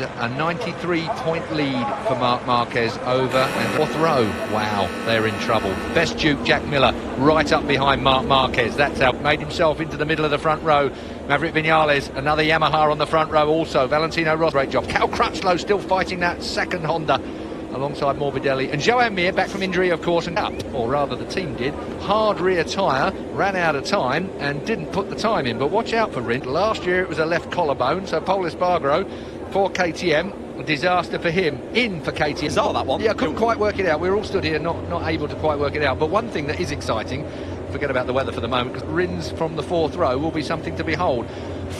a 93-point lead for Marc Marquez over and fourth row. Wow, they're in trouble. Best Duke, Jack Miller, right up behind Marc Marquez. That's how made himself into the middle of the front row. Maverick Vinales, another Yamaha on the front row also. Valentino Rossi, great job. Cal Crutchlow still fighting that second Honda alongside Morbidelli. And Joan Mir, back from injury, of course, and up, or rather the team did. Hard rear tyre, ran out of time and didn't put the time in. But watch out for Rint. Last year it was a left collarbone, so Paul Espargaro for KTM. A disaster for him. In for KTM. Bizarre, that one. Yeah, I couldn't quite work it out. We were all stood here not able to quite work it out. But one thing that is exciting, forget about the weather for the moment, because Rins from the fourth row will be something to behold.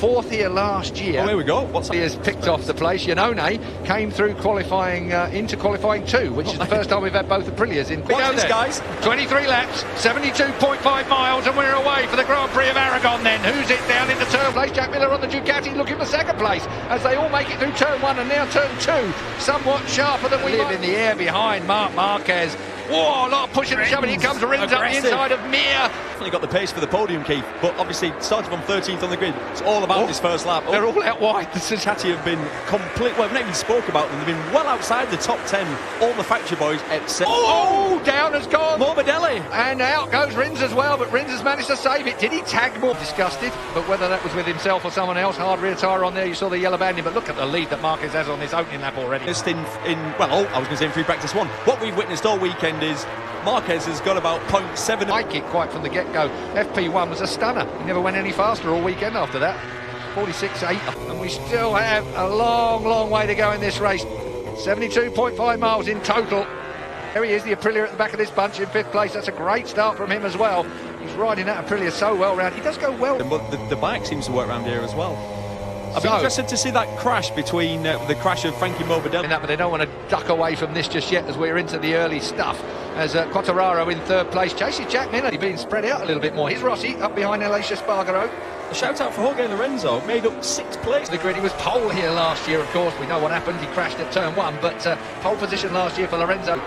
Fourth here last year. Oh, here we go. What's he has picked off the place. Iannone came through qualifying into qualifying 2, which is the first time we've had both Aprilias in. Watch this, guys. 23 laps, 72.5 miles, and we're away for the Grand Prix of Aragon then. Who's it down into turn place? Jack Miller on the Ducati looking for second place as they all make it through turn 1 and now turn 2. Somewhat sharper than we live in the air behind Marc Marquez. Whoa, a lot of pushing and shoving. Here comes Rins up the inside of Mir. He got the pace for the podium, Keith, but obviously started from 13th on the grid. It's all about this first lap. They're all out wide. The Ducati have been complete. Well, we've not even spoke about them. They've been well outside the top 10. All the factory boys except. Oh, down has gone Morbidelli. And out goes Rins as well, but Rins has managed to save it. Did he tag more? Disgusted, but whether that was with himself or someone else. Hard rear tyre on there. You saw the yellow banding, but look at the lead that Marquez has on this opening lap already. Just in I was going to say in free practice 1. What we've witnessed all weekend is Marquez has got about 0.7. Like it quite from the get-go. FP1 was a stunner. He never went any faster all weekend after that. 46.8, and we still have a long way to go in this race. 72.5 miles in total. There he is, the Aprilia at the back of this bunch in 5th place. That's a great start from him as well. He's riding that Aprilia so well round. He does go well. But the bike seems to work around here as well. I'd be interested to see that crash between the crash of Frankie Morbidelli. But they don't want to duck away from this just yet as we're into the early stuff. As Quartararo in 3rd place chases Jack Miller. He's being spread out a little bit more. Here's Rossi up behind Aleix Espargaro. A shout out for Jorge Lorenzo, made up 6th place. The grid, he was pole here last year, of course. We know what happened. He crashed at turn 1, but pole position last year for Lorenzo.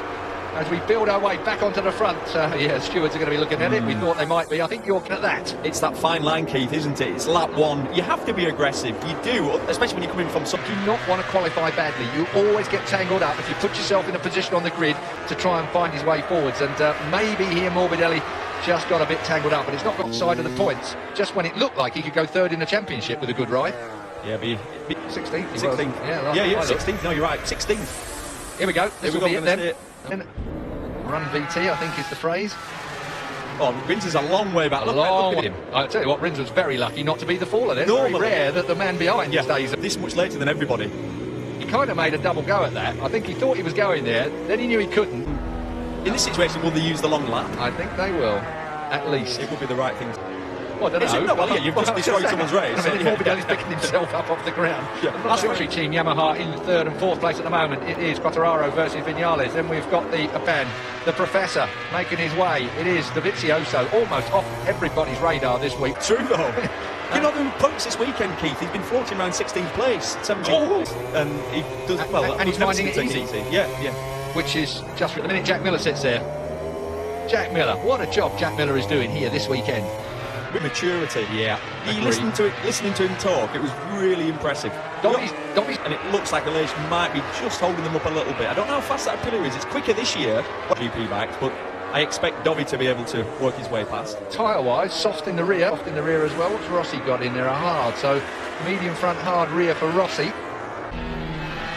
As we build our way back onto the front, stewards are going to be looking at it. We thought they might be. I think you're looking at that. It's that fine line, Keith, isn't it? It's lap 1. You have to be aggressive. You do, especially when you're coming from something. You do not want to qualify badly. You always get tangled up if you put yourself in a position on the grid to try and find his way forwards. And maybe here Morbidelli just got a bit tangled up, but it's not got side of the points. Just when it looked like he could go 3rd in the championship with a good ride. Yeah, be 16th. 16th. Yeah, 16th. No, you're right. 16th. Here we go. This will be it then. Run VT, I think is the phrase. Oh, Rins is a long way back. Look at him. I tell you what, Rins was very lucky not to be the faller. It's very rare that the man behind stays this much later than everybody. He kind of made a double go at that. I think he thought he was going there, then he knew he couldn't. In this situation, will they use the long lap? I think they will, at least. It would be the right thing. Well, I don't know. Well, yeah, you've just destroyed someone's race. Morbidelli's picking himself up off the ground. Last country team Yamaha in 3rd and 4th place at the moment. It is Quartararo versus Vinales. Then we've got the Apan, the Professor, making his way. It is Dovizioso, almost off everybody's radar this week. True though. You know the points this weekend, Keith. He's been floating around 16th place, 17th, and he does well. And he's finding it easy. Yeah. Which is just at the minute Jack Miller sits there. Jack Miller, what a job Jack Miller is doing here this weekend. Maturity. Yeah. Listening to him talk, it was really impressive. And it looks like Aleix might be just holding them up a little bit. I don't know how fast that Aprilia is. It's quicker this year, GP bikes, but I expect Dovi to be able to work his way past. Tyre-wise, soft in the rear as well. What's Rossi got in there? A hard. So medium front, hard rear for Rossi.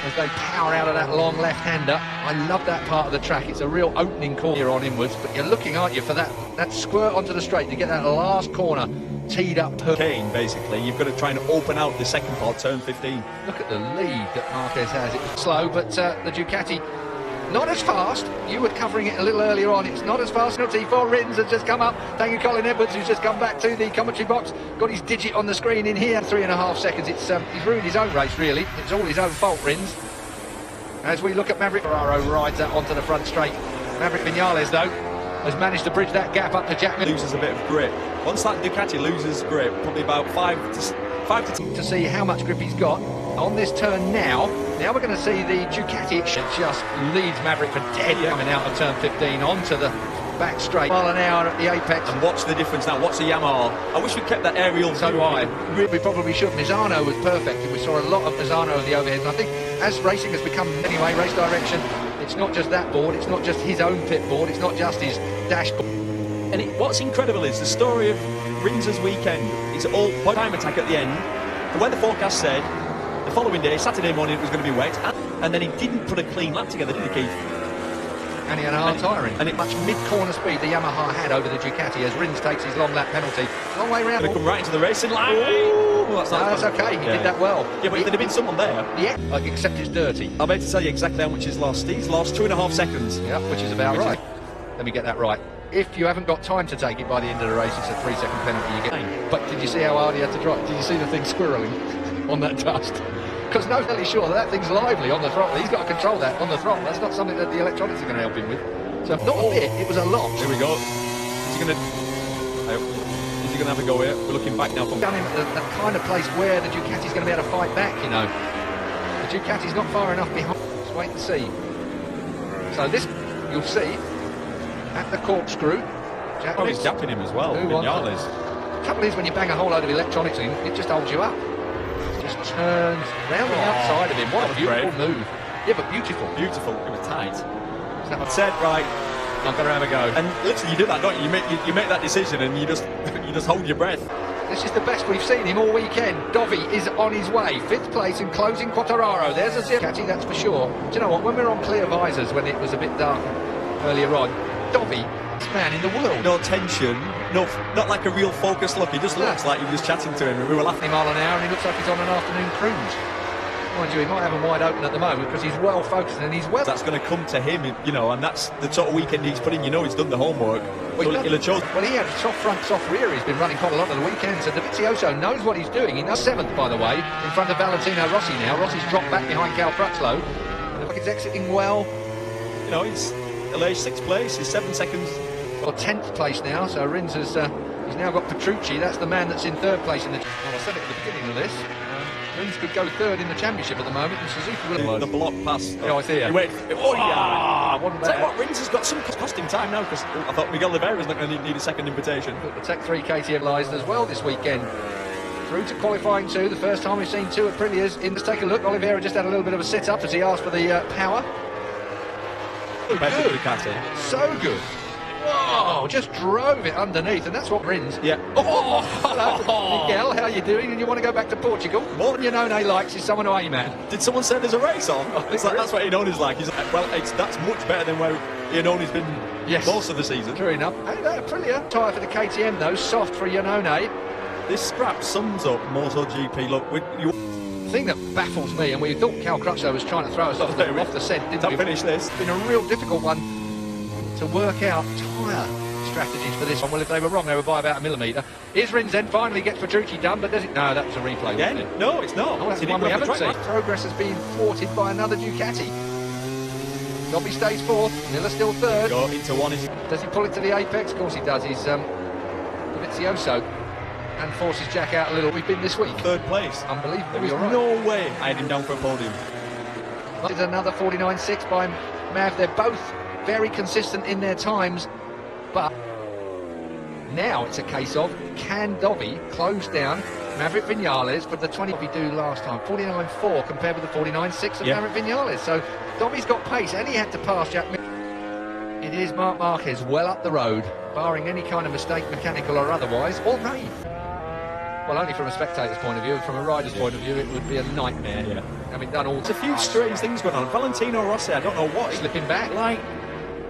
As they power out of that long left-hander. I love that part of the track. It's a real opening corner on inwards, but you're looking, aren't you, for that squirt onto the straight to get that last corner teed up. Kane, basically. You've got to try and open out the second part, turn 15. Look at the lead that Marquez has. It was slow, but the Ducati not as fast. You were covering it a little earlier on. It's not as fast. T4 Rins has just come up. Thank you, Colin Edwards, who's just come back to the commentary box. Got his digit on the screen in here. 3.5 seconds. It's he's ruined his own race, really. It's all his own fault, Rins. As we look at Maverick, Ferraro rides that onto the front straight. Maverick Vinales, though, has managed to bridge that gap up to Jack Miller. Loses a bit of grip. Once that Ducati loses grip, probably about 5 to 10. To see how much grip he's got on this turn now. Now we're going to see the Ducati just leads Maverick for dead coming out of turn 15 onto the back straight. Mile an hour at the apex. And watch the difference now. Watch the Yamaha. I wish we kept that aerial So do I. We probably should. Misano was perfect, and we saw a lot of Misano of the overheads. And I think as racing has become, anyway, race direction, it's not just that board, it's not just his own pit board, it's not just his dashboard. And what's incredible is the story of Rinz's weekend. It's all time attack at the end. The weather forecast said the following day, Saturday morning, it was going to be wet. And then he didn't put a clean lap together, did he, Keith? And he had a hard tyring. And it much mid-corner speed the Yamaha had over the Ducati as Rins takes his long lap penalty. Long way round. Going to come right into the racing line. Ooh, that's okay. He did that well. Yeah, but there'd have been someone there. Yeah, except it's dirty. I'll be able to tell you exactly how much he's lost. He's lost 2.5 seconds. Yeah, which is about right. Let me get that right. If you haven't got time to take it by the end of the race, it's a 3-second penalty you get. But did you see how hard he had to drive? Did you see the thing squirreling on that dust? Because no, fairly sure that thing's lively on the throttle. He's got to control that on the throttle. That's not something that the electronics are going to help him with. So not a bit, it was a lot. Here we go. Is he going to have a go here? We're looking back now. Done him at the kind of place where the Ducati's going to be able to fight back, you know. The Ducati's not far enough behind. Let's wait and see. So this, you'll see, at the corkscrew. He's japping him as well. Vinales. The trouble is when you bang a whole load of electronics in, it just holds you up. Just turns round the outside of him. What a beautiful move. Yeah, but beautiful. Beautiful. It was tight. I said, right, I'm going to have a go. And literally, you do that, don't you? You make that decision and you just hold your breath. This is the best we've seen him all weekend. Dovi is on his way. 5th place and closing Quartararo. There's a zero. Catchy, that's for sure. Do you know what? When we were on clear visors, when it was a bit dark earlier on, Dovi, best man in the world. No tension, not like a real focused look. He just looks like he was chatting to him. We were laughing. Mile an hour, and he looks like he's on an afternoon cruise. Mind you, he might have him wide open at the moment because he's well focused and he's well. That's going to come to him, you know, and that's the sort of weekend he's put in. You know, he's done the homework. Well, he had soft front, soft rear. He's been running quite a lot of the weekends, and Dovizioso knows what he's doing. He knows 7th, by the way, in front of Valentino Rossi now. Rossi's dropped back behind Cal Crutchlow. Looks like he's exiting well. You know, he's alleged 6th place. He's 7 seconds. Well, 10th place now. So Rins has he's now got Petrucci. That's the man that's in 3rd place in the. Well, I said it at the beginning of this. Rins could go 3rd in the championship at the moment, and Suzuki will. The block pass. Oh, I see. He went. Oh, yeah. Tell you what, Rins has got some costing time now because I thought Miguel Oliveira's not going to need a second invitation. But the Tech 3 KTM lies as well this weekend. Through to qualifying 2, the first time we've seen 2 at Aprilia's. Let's take a look. Oliveira just had a little bit of a sit-up as he asked for the power. Ducati. So good. Whoa, just drove it underneath, and that's what Rins. Yeah. Oh, hello, Miguel, how you doing? And you want to go back to Portugal? More than Iannone likes is someone to aim at. Did someone say there's a race on? It's like, that's what Iannone's like. He's like, well, that's much better than where Iannone's been most of the season. True enough. Hey, Aprilia. Tyre for the KTM, though, soft for Iannone. This scrap sums up Moto GP. Look, the thing that baffles me, and we thought Cal Crutchlow was trying to throw us off the scent, didn't we? Finish this. It's been a real difficult one to work out tyre strategies for this one. Well, if they were wrong, they were by about a millimetre. Here's Rins then, finally gets Petrucci done, but does it? No, that was a replay. Again? No, it's not. Oh, that's the one we haven't seen. Progress has been thwarted by another Ducati. Dobby stays 4th, Miller still 3rd. Go into one. Does he pull it to the apex? Of course he does. He's Dovizioso and forces Jack out a little. We've been this week. 3rd place. Unbelievable. There was no way I had him down for a podium. This is another 49.6 by Mav. They're both very consistent in their times, but now it's a case of, can Dovi close down Maverick Vinales for the 20 we do last time? 49.4 compared with the 49.6 of Maverick Vinales. So Dovi's got pace, and he had to pass Jack Miller. It is Marc Marquez well up the road, barring any kind of mistake, mechanical or otherwise, or rain. Well, only from a spectator's point of view. From a rider's point of view, it would be a nightmare. Yeah. Having done all. There's a few strange things going on. Valentino Rossi, I don't know what. Slipping back. Like,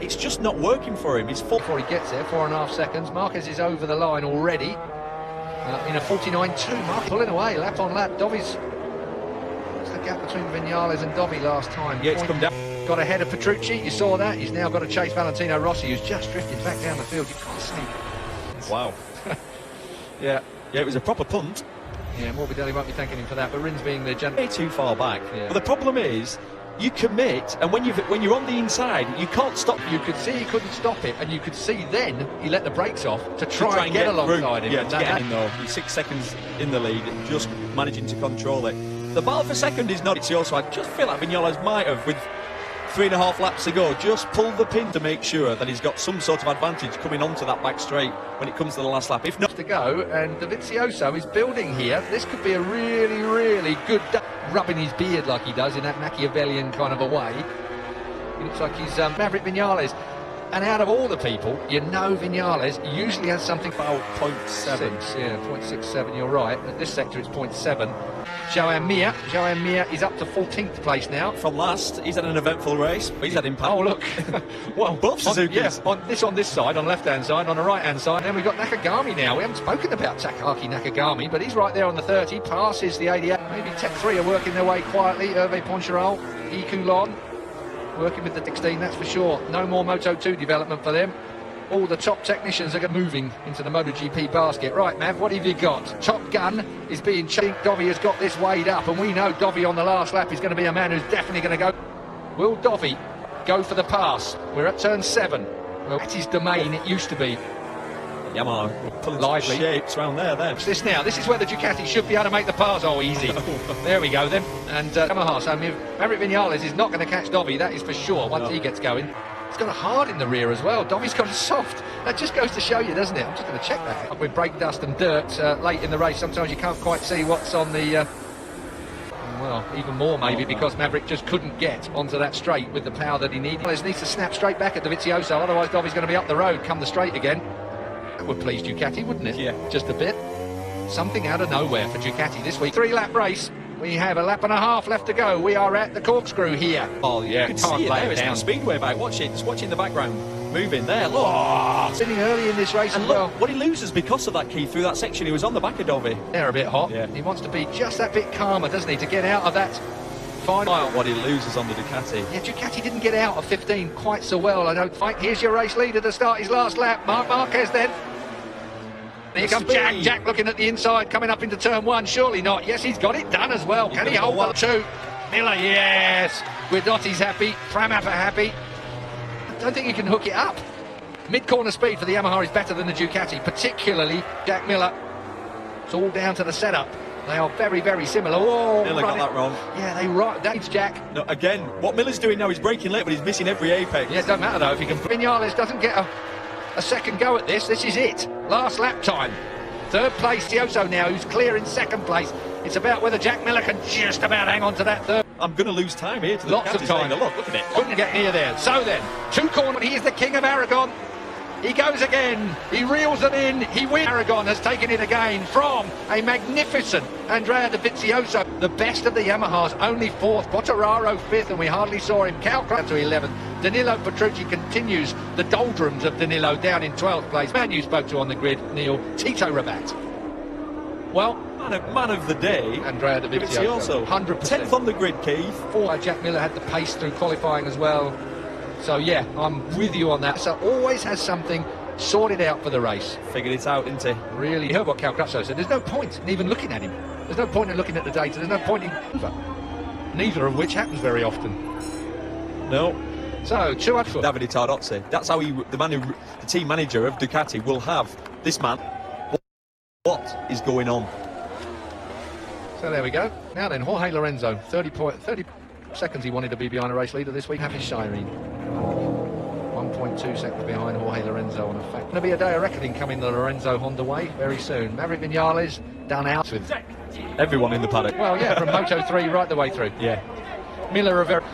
it's just not working for him. He's full. Before he gets there, 4.5 seconds. Marquez is over the line already. In a 49.2. Mark pulling away, lap on lap. Dovi's. What's the gap between Vinales and Dovi last time? Yeah, it's come down. Got ahead of Petrucci. You saw that. He's now got to chase Valentino Rossi, who's just drifted back down the field. You can't see. Wow. Yeah, it was a proper punt. Yeah, Morbidelli won't be thanking him for that, but Rins being the gentleman. Way too far back. Yeah. But the problem is, you commit, and when you're on the inside, you can't stop. You could see he couldn't stop it, and you could see then he let the brakes off to try and get alongside him. Yeah, to get in though. He's 6 seconds in the lead, just managing to control it. The battle for second is not Dovizioso. I just feel like Vinales might have, with 3.5 laps to go. Just pull the pin to make sure that he's got some sort of advantage coming onto that back straight when it comes to the last lap. If not, to go, and Dovizioso is building here. This could be a really, really good rubbing his beard like he does in that Machiavellian kind of a way. He looks like he's Maverick Viñales. And out of all the people, you know Viñales usually has something about 0.7. 0.67, you're right. At this sector it's 0.7. Joan Mir is up to 14th place now. From last, he's had an eventful race, but he's had impact. Oh, look. Well, both Suzuki's. On this side, on the left-hand side, on the right-hand side. Then we've got Nakagami now. We haven't spoken about Takaaki Nakagami, but he's right there on the 30, passes the 88. Maybe Tech 3 are working their way quietly. Hervé Poncharal, Ikulon. Working with the 16, that's for sure. No more Moto 2 development for them. All the top technicians are moving into the MotoGP basket. Right, Mav, what have you got? Top Gun is being chased. Dovi has got this weighed up, and we know Dovi on the last lap is going to be a man who's definitely going to go. Will Dovi go for the pass? We're at turn 7. Well, that's his domain, it used to be. Yamaha pulling lively shapes around there then. What's this now? This is where the Ducati should be able to make the pass. Oh, easy. There we go then. And Yamaha, so Maverick Viñales is not going to catch Dovi, that is for sure, once he gets going. He's got a hard in the rear as well. Dovi's got a soft. That just goes to show you, doesn't it? I'm just going to check that. With brake dust and dirt late in the race, sometimes you can't quite see what's on the... well, even more maybe because Maverick just couldn't get onto that straight with the power that he needed. He needs to snap straight back at Dovizioso, otherwise Dovi's going to be up the road come the straight again. That would please Ducati, wouldn't it? Yeah. Just a bit. Something out of nowhere for Ducati this week. 3-lap race. We have a lap and a half left to go. We are at the corkscrew here. Oh, yeah. You can see it there. It's not a speedway bike. Watch it. Just watching the background. Moving there. Look. Oh, sitting early in this race and as look, well. What he loses because of that, Keith, through that section, he was on the back of Dovi. They're a bit hot. Yeah. He wants to be just that bit calmer, doesn't he, to get out of that final. What he loses on the Ducati. Yeah, Ducati didn't get out of 15 quite so well, I don't think. Here's your race leader to start his last lap. Marc Marquez then. Here comes Jack. Jack looking at the inside, coming up into turn 1. Surely not. Yes, he's got it done as well. Can he hold on to? Miller, yes. Guidotti's happy. Framappa happy. I don't think he can hook it up. Mid-corner speed for the Yamaha is better than the Ducati, particularly Jack Miller. It's all down to the setup. They are very, very similar. Oh, Miller got that wrong. Yeah, they right. That's Jack. No, again, what Miller's doing now is braking late, but he's missing every apex. Yeah, it doesn't matter though if he can. Viñales doesn't get a second go at this. This is it. Last lap time. Third place, Tioso now, who's clear in second place. It's about whether Jack Miller can just about hang on to that third. I'm going to lose time here. To the Lots of time. Look at it. Couldn't get near there. So then, 2 corners. He is the king of Aragon. He goes again. He reels them in. He wins. Aragon has taken it again from a magnificent Andrea Dovizioso. The best of the Yamahas, only 4th. Quartararo 5th, and we hardly saw him. Calcra to 11th. Danilo Petrucci continues the doldrums of Danilo down in 12th place. Man you spoke to on the grid, Neil. Tito Rabat. Well, man of the day, Andrea Dovizioso. 100%. 10th on the grid, Keith. 4. Jack Miller had the pace through qualifying as well. So yeah, I'm with you on that. So always has something sorted out for the race. Figured it out, didn't he? Really. You heard what Cal Crutchlow said. There's no point in even looking at him. There's no point in looking at the data. There's no point in neither of which happens very often. No. So, Davide Tardozzi. That's how the team manager of Ducati will have this man. What is going on? So there we go. Now then, Jorge Lorenzo, 30 seconds he wanted to be behind a race leader this week. Happy Shireen. 1.2 seconds behind Jorge Lorenzo on a fact. Going to be a day of reckoning coming the Lorenzo Honda way very soon. Maverick Viñales done out with everyone in the paddock. Well, yeah, from Moto 3 right the way through. Yeah. Miller Rivera.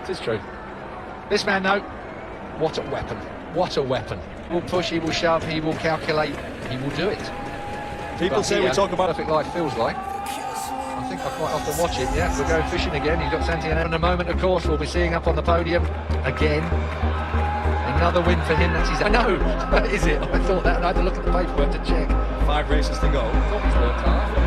It is true. This man, though, what a weapon. What a weapon. He will push, he will shove, he will calculate, he will do it. People say we talk about perfect life feels like. I think I quite often watch it. Yeah, we're going fishing again. He's got Santillana in a moment, of course. We'll be seeing up on the podium again. Another win for him. That's his. I know. Is it? I thought that, and I had to look at the paperwork to check. 5 races to go. Thought he's worked hard.